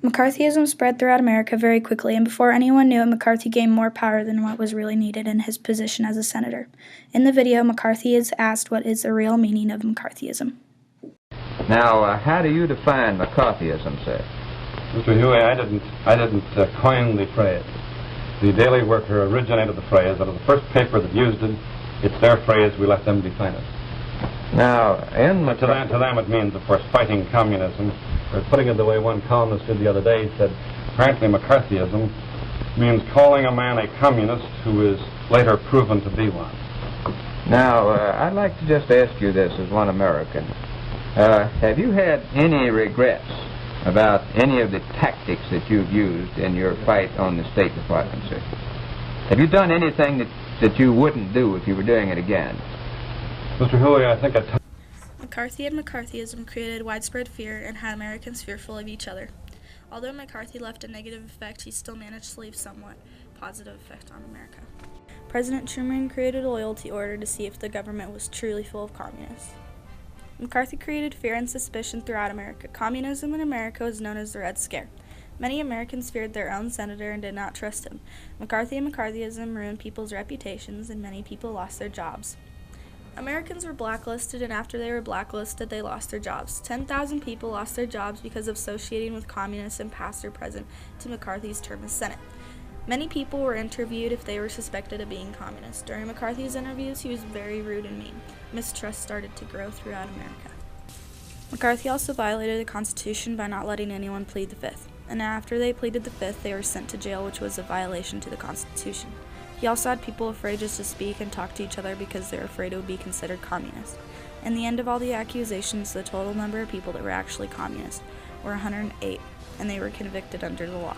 McCarthyism spread throughout America very quickly, and before anyone knew it, McCarthy gained more power than what was really needed in his position as a senator. In the video, McCarthy is asked what is the real meaning of McCarthyism. Now, how do you define McCarthyism, sir? Mr. Huey, I didn't coin the phrase. The Daily Worker originated the phrase. That was the first paper that used it. It's their phrase. We let them define it. Now, to them it means, of course, fighting communism. Or putting it the way one columnist did the other day, he said, apparently McCarthyism means calling a man a communist who is later proven to be one. Now, I'd like to just ask you this as one American. Have you had any regrets about any of the tactics that you've used in your fight on the State Department, sir? Have you done anything that you wouldn't do if you were doing it again? Mr. Huey, I think McCarthy and McCarthyism created widespread fear and had Americans fearful of each other. Although McCarthy left a negative effect, he still managed to leave somewhat positive effect on America. President Truman created a loyalty order to see if the government was truly full of communists. McCarthy created fear and suspicion throughout America. Communism in America was known as the Red Scare. Many Americans feared their own senator and did not trust him. McCarthy and McCarthyism ruined people's reputations, and many people lost their jobs. Americans were blacklisted, and after they were blacklisted, they lost their jobs. 10,000 people lost their jobs because of associating with communists and past or present to McCarthy's term as Senate. Many people were interviewed if they were suspected of being communist. During McCarthy's interviews, he was very rude and mean. Mistrust started to grow throughout America. McCarthy also violated the Constitution by not letting anyone plead the Fifth. And after they pleaded the Fifth, they were sent to jail, which was a violation to the Constitution. He also had people afraid just to speak and talk to each other because they were afraid it would be considered communist. In the end of all the accusations, the total number of people that were actually communist were 108, and they were convicted under the law.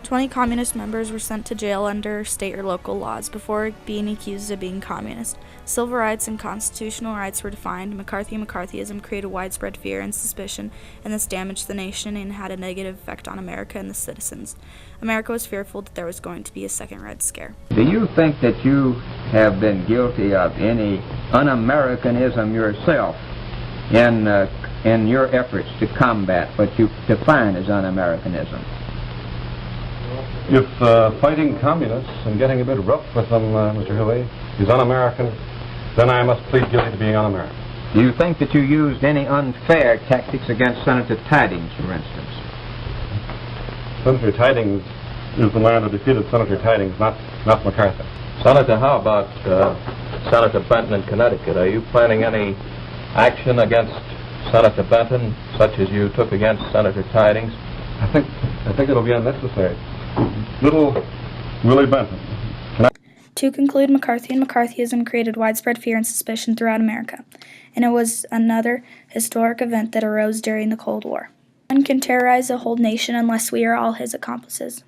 20 communist members were sent to jail under state or local laws before being accused of being communist. Civil rights and constitutional rights were defined. McCarthy and McCarthyism created widespread fear and suspicion, and this damaged the nation and had a negative effect on America and the citizens. America was fearful that there was going to be a second Red Scare. Do you think that you have been guilty of any un-Americanism yourself in your efforts to combat what you define as un-Americanism? If fighting communists and getting a bit rough with them, Mr. Huey, is un-American, then I must plead guilty to being un-American. Do you think that you used any unfair tactics against Senator Tidings, for instance? Senator Tidings is the man who defeated Senator Tidings, not McCarthy. Senator, how about Senator Benton in Connecticut? Are you planning any action against Senator Benton, such as you took against Senator Tidings? I think it'll be unnecessary. Little Willie Benton. To conclude, McCarthy and McCarthyism created widespread fear and suspicion throughout America, and it was another historic event that arose during the Cold War. No one can terrorize a whole nation unless we are all his accomplices.